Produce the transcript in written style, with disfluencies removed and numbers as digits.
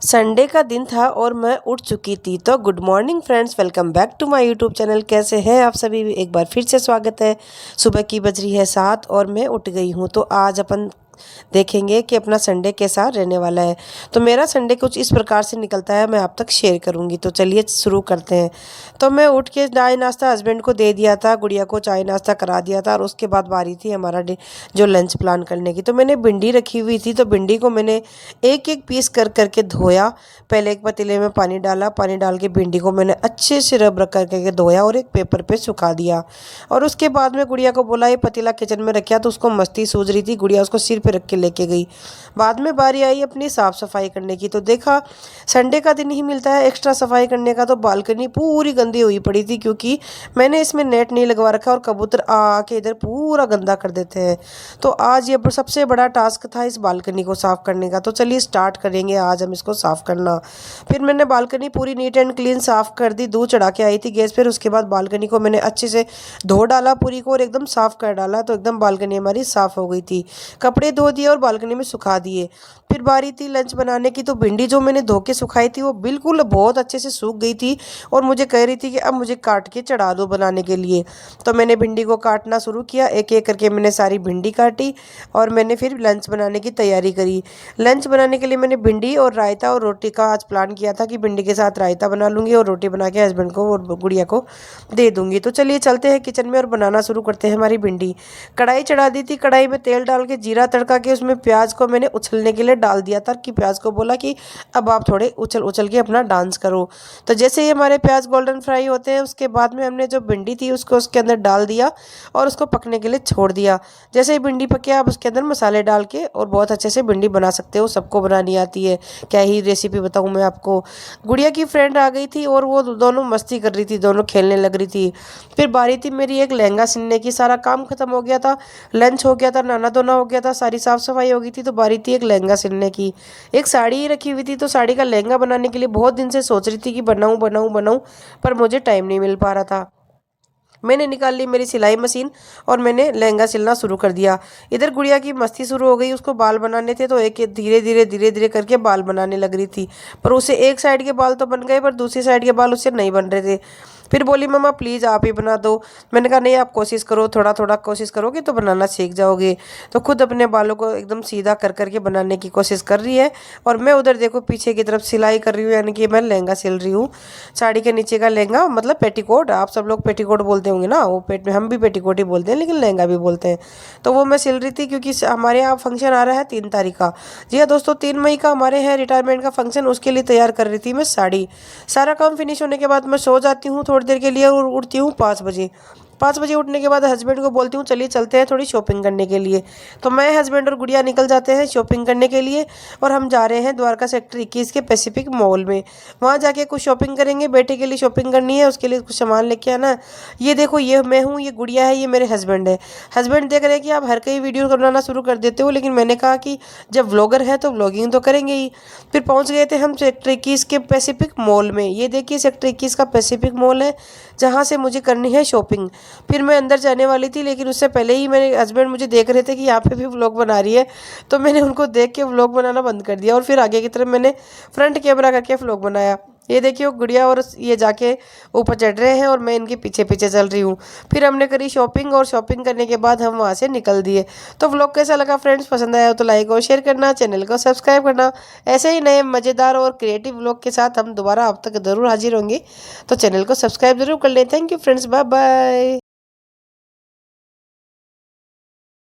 Sunday का दिन था और मैं उठ चुकी थी। तो good morning friends, welcome back to my YouTube channel. कैसे हैं आप सभी? एक बार फिर से स्वागत है। सुबह की बज रही है 7 और मैं उठ गई हूँ। तो आज अपन देखेंगे कि अपना संडे कैसा रहने वाला है। तो मेरा संडे कुछ इस प्रकार से निकलता है, मैं आप तक शेयर करूँगी। तो चलिए शुरू करते हैं। तो मैं उठ के चाय नाश्ता हस्बैंड को दे दिया था, गुड़िया को चाय नाश्ता करा दिया था और उसके बाद बारी थी हमारा जो लंच प्लान करने की। तो मैंने भिंडी रखी हुई थी, तो भिंडी को मैंने एक एक पीस कर करके धोया। पहले एक पतीले में पानी डाला, पानी डाल के भिंडी को मैंने अच्छे से रब रख करके धोया और एक पेपर पे सुखा दिया। और उसके बाद में गुड़िया को बोला ये पतीला किचन में रखा, तो उसको मस्ती सूझ रही थी, गुड़िया उसको सिर पे रख के लेके गई। बाद में बारी आई अपनी साफ सफाई करने की। तो देखा संडे का दिन ही मिलता है एक्स्ट्रा सफाई करने का। तो बालकनी पूरी गंदी हुई पड़ी थी, क्योंकि मैंने इसमें नेट नहीं लगवा रखा और कबूतर आके इधर पूरा गंदा कर देते हैं। तो आज ये सबसे बड़ा टास्क था इस बालकनी को साफ करने का। तो चलिए स्टार्ट करेंगे आज हम इसको साफ करना। फिर मैंने बालकनी पूरी नीट एंड क्लीन साफ कर दी, दूध चढ़ा के आई थी गैस पर। उसके बाद बालकनी को मैंने अच्छे से धो डाला पूरी को और एकदम साफ कर डाला। तो एकदम बालकनी हमारी साफ हो गई थी। कपड़े धो दिए और बालकनी में सुखा दिए। फिर बारी थी लंच बनाने की। तो भिंडी जो मैंने धो के सुखाई थी वो बिल्कुल बहुत अच्छे से सूख गई थी और मुझे कह रही थी कि अब मुझे काट के चढ़ा दो बनाने के लिए। तो मैंने भिंडी को काटना शुरू किया, एक एक करके मैंने सारी भिंडी काटी और मैंने फिर लंच बनाने की तैयारी करी। लंच बनाने के लिए मैंने भिंडी और रायता और रोटी का आज प्लान किया था कि भिंडी के साथ रायता बना लूँगी और रोटी बना के हस्बैंड को और गुड़िया को दे दूँगी। तो चलिए चलते हैं किचन में और बनाना शुरू करते हैं हमारी भिंडी। कढ़ाई चढ़ा दी थी, कढ़ाई में तेल डाल के जीरा तड़का के उसमें प्याज को मैंने उछलने के लिए डाल दिया था कि प्याज को बोला कि अब आप थोड़े उछल उछल के अपना डांस करो। तो जैसे ही हमारे प्याज गोल्डन फ्राई होते हैं उसके बाद में हमने जो भिंडी थी उसको उसके अंदर डाल दिया और उसको पकने के लिए छोड़ दिया। जैसे ही भिंडी पके आप उसके अंदर मसाले डाल के और बहुत अच्छे से भिंडी बना सकते हो। सबको बनानी आती है, क्या ही रेसिपी बताऊँ मैं आपको। गुड़िया की फ्रेंड आ गई थी और वो दोनों मस्ती कर रही थी, दोनों खेलने लग रही थी। फिर बारी थी मेरी एक लहंगा सिलने की। सारा काम खत्म हो गया था, लंच हो गया था, नहाना धोना हो गया था, सारी साफ सफाई हो गई थी। तो बारी थी एक लहंगा सिलने की। एक साड़ी रखी हुई थी, तो साड़ी का लहंगा बनाने के लिए बहुत दिन से सोच रही थी कि बनाऊं बनाऊं बनाऊं, पर मुझे टाइम नहीं मिल पा रहा था। मैंने निकाल ली मेरी सिलाई मशीन और मैंने लहंगा सिलना शुरू कर दिया। इधर गुड़िया की मस्ती शुरू हो गई, उसको बाल बनाने थे तो एक धीरे धीरे करके बाल बनाने लग रही थी। पर उसे एक साइड के बाल तो बन गए पर दूसरी साइड के बाल उससे नहीं बन रहे थे। फिर बोली मम्मा प्लीज़ आप ही बना दो। मैंने कहा नहीं, आप कोशिश करो, थोड़ा थोड़ा कोशिश करोगे तो बनाना सीख जाओगे। तो खुद अपने बालों को एकदम सीधा कर करके बनाने की कोशिश कर रही है और मैं उधर देखो पीछे की तरफ सिलाई कर रही हूँ, यानी कि मैं लहंगा सिल रही हूँ। साड़ी के नीचे का लहंगा, मतलब पेटीकोट, आप सब लोग पेटीकोट बोलते होंगे ना, वो पेट में हम भी पेटीकोट ही बोलते हैं लेकिन लहंगा भी बोलते हैं। तो वो मैं सिल रही थी क्योंकि हमारे यहाँ फंक्शन आ रहा है 3 तारीख का। जी हाँ दोस्तों, 3 मई का हमारे यहाँ रिटायरमेंट का फंक्शन, उसके लिए तैयार कर रही थी मैं साड़ी। सारा काम फिनिश होने के बाद मैं सो जाती हूँ थोड़ी देर के लिए और उठती हूँ 5 बजे। 5 बजे उठने के बाद हस्बैंड को बोलती हूँ चलिए चलते हैं थोड़ी शॉपिंग करने के लिए। तो मैं, हस्बैंड और गुड़िया निकल जाते हैं शॉपिंग करने के लिए और हम जा रहे हैं द्वारका सेक्टर 21 के पैसिफिक मॉल में। वहाँ जाके कुछ शॉपिंग करेंगे, बेटे के लिए शॉपिंग करनी है, उसके लिए कुछ सामान लेके आना है। ये देखो, ये मैं हूँ, ये गुड़िया है, ये मेरे हस्बैंड है। हस्बैंड देख रहे हैं कि आप हर कई वीडियो बनाना शुरू कर देते हो, लेकिन मैंने कहा कि जब व्लॉगर है तो व्लॉगिंग तो करेंगे ही। फिर पहुँच गए थे हम सेक्टर 21 के पैसिफिक मॉल में। ये देखिए सेक्टर 21 का पैसिफिक मॉल है जहाँ से मुझे करनी है शॉपिंग। फिर मैं अंदर जाने वाली थी लेकिन उससे पहले ही मेरे हस्बैंड मुझे देख रहे थे कि यहाँ पे भी व्लॉग बना रही है, तो मैंने उनको देख के व्लॉग बनाना बंद कर दिया और फिर आगे की तरफ मैंने फ्रंट कैमरा करके व्लॉग बनाया। ये देखिए गुड़िया और ये जाके ऊपर चढ़ रहे हैं और मैं इनके पीछे पीछे चल रही हूँ। फिर हमने करी शॉपिंग और शॉपिंग करने के बाद हम वहाँ से निकल दिए। तो व्लॉग कैसा लगा फ्रेंड्स? पसंद आया हो तो लाइक और शेयर करना, चैनल को सब्सक्राइब करना। ऐसे ही नए मज़ेदार और क्रिएटिव व्लॉग के साथ हम दोबारा आप तक ज़रूर हाजिर होंगे, तो चैनल को सब्सक्राइब जरूर कर लें। Thank you friends, bye bye.